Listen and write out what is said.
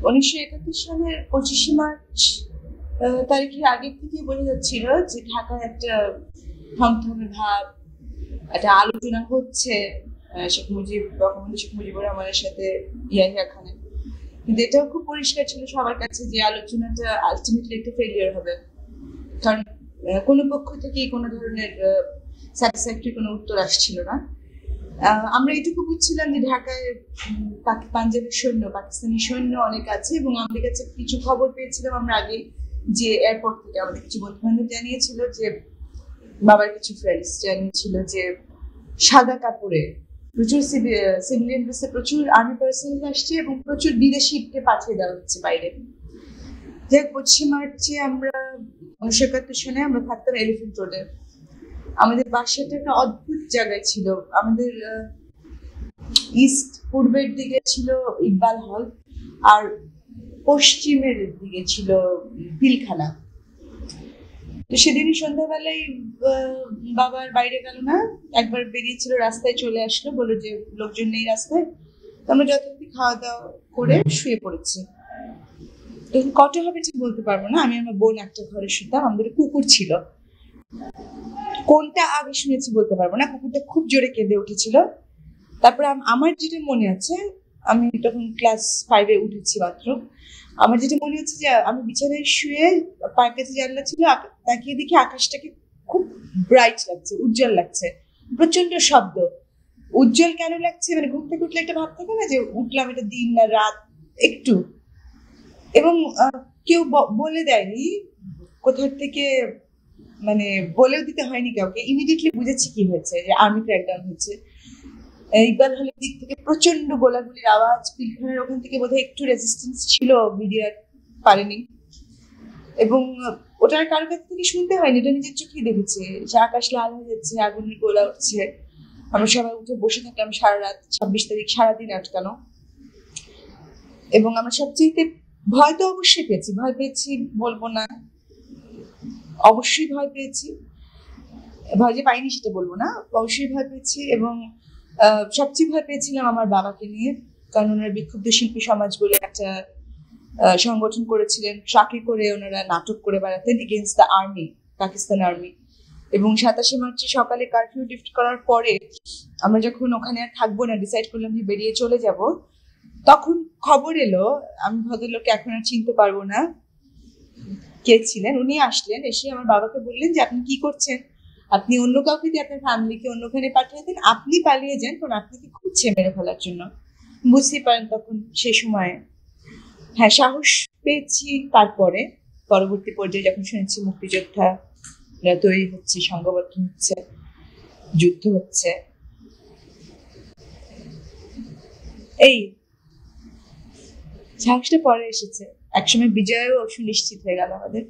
1971 সালের 25শে মার্চ তারিখের আগে থেকে বোঝা যাচ্ছিল যে ঢাকায় একটা থমথমে ভাব, একটা আলোচনা হচ্ছে বঙ্গবন্ধু শেখ মুজিবুর রহমানের সাথে ইয়াহিয়া খানের। কিন্তু এটাও খুব পরিষ্কার ছিল সবার কাছে যে আলোচনাটা আলটিমেটলি একটা ফেলিয়ার হবে, কারণ কোনো পক্ষ থেকেই কোনো ধরনের স্যাটিসফ্যাক্টরি কোনো উত্তর আসছিল না। আমরা এটুকু বুঝছিলাম যে ঢাকায় পাঞ্জাবের সৈন্য, পাকিস্তানি সৈন্য অনেক আছে, এবং আমাদের কাছে কিছু খবর পেয়েছিলাম আমরা আগে যে এয়ারপোর্ট থেকে আমাদের কিছু বন্ধু বান্ধব জানিয়েছিল যে বাবার কিছু ফ্রেন্ডস জানিয়েছিল যে সাদা কাপড়ে প্রচুর সিভিলিয়ান ড্রেসে প্রচুর আর্মি পার্সোনাল আসছে এবং প্রচুর বিদেশিকে পাঠিয়ে দেওয়া হচ্ছে বাইরে। যাই 25শে মার্চে আমরা 1971 সালে আমরা থাকতাম এলিফ্যান্ট রোডে। আমাদের বাসাটা একটা অদ্ভুত জায়গায় ছিল। আমাদের ইস্ট পূর্বের দিকে ছিল ইকবাল হল, আর পশ্চিমের দিকে ছিল পিলখানা। তো সেদিনই সন্ধ্যাবেলায় বাবার বাইরে গেল না, একবার বেরিয়েছিল, রাস্তায় চলে আসলো, বললো যে লোকজন নেই রাস্তায়। আমরা যথারীতি খাওয়া দাওয়া করে শুয়ে পড়েছি। তখন কটা হবে ঠিক বলতে পারবো না, আমি আমার বোন একটা ঘরে শুতাম। আমাদের কুকুর ছিল, কোনটা আগে শুনেছি বলতে পারবো না, কুকুরটা খুব জোরে কেঁদে উঠেছিল। তারপরে আমার যেটা মনে আছে, আমি তখন ক্লাস 5-এ উঠেছি মাত্র, আমার যেটা মনে হচ্ছে যে আমি বিছানায় শুয়ে পায়ের কাছে জানলা ছিল, তাকিয়ে দেখি আকাশটাকে খুব ব্রাইট লাগছে, উজ্জ্বল লাগছে, প্রচন্ড শব্দ। উজ্জ্বল কেন লাগছে, মানে ঘুম থেকে উঠলে একটা ভাব থাকে না যে উঠলাম, এটা দিন না রাত একটু, এবং কেউ বলে দেয়নি কোথা থেকে, মানে বলেও দিতে হয়নি কাউকে, ইমিডিয়েটলি বুঝেছি কি হয়েছে, যে আর্মি ক্র্যাকডাউন হচ্ছে। ইকবাল হলের দিক থেকে প্রচন্ড গোলাগুলির আওয়াজ, পিলখানার ওখান থেকে বোধহয় একটু রেজিস্ট্যান্স ছিল, মিডিয়ার পারেনি, এবং ওটার কারোর কাছ থেকে শুনতে হয়নি, এটা নিজের চোখেই দেখেছে যে আকাশ লাল হয়ে যাচ্ছে, আগুনের গোলা উঠছে। আমরা সবাই উঠে বসে থাকলাম সারা রাত, 26 তারিখ সারাদিন আটকানো। এবং আমরা সবচেয়ে ভয় তো অবশ্যই পেয়েছি, ভয় পেয়েছি বলবো না, অবশ্যই ভয় পেয়েছি, ভয় যে পাইনি সেটা বলবো না, অবশ্যই ভয় পেয়েছি। এবং সবচেয়ে ভয় পেয়েছিলাম আমার বাবাকে নিয়ে, কারণ ওনারা বিক্ষুব্ধ শিল্পী সমাজ বলে একটা সংগঠন করেছিলেন, ট্রাকে করে ওনারা নাটক করে বেড়াতেন against the army, Pakistan army. এবং 27শে মার্চে সকালে কারফিউ লিফট করার পরে আমরা যখন ওখানে আর থাকবো না, ডিসাইড করলাম যে বেরিয়ে চলে যাব, তখন খবর এলো, আমি ভদ্রলোককে এখন আর চিনতে পারবো না কে ছিলেন, উনি আসলেন, এসে আমার বাবাকে বললেন যে আপনি কি করছেন, আপনি অন্য কাউকে দিয়ে আপনার ফ্যামিলিকে অন্যখানে পাঠিয়ে দেন, আপনি পালিয়ে যান, কারণ আপনাকে খুঁজছে মেরে ফেলার জন্য। বুঝতেই পারেন তখন সে সময় হ্যাঁ সাহস পেয়েছি। তারপরে পরবর্তী পর্যায়ে যখন শুনেছি মুক্তিযোদ্ধারা তৈরি হচ্ছে, সংঘবদ্ধ হচ্ছে, যুদ্ধ হচ্ছে, এই সাহসটা পরে এসেছে, একসময় বিজয়ও সুনিশ্চিত হয়ে গেল আমাদের।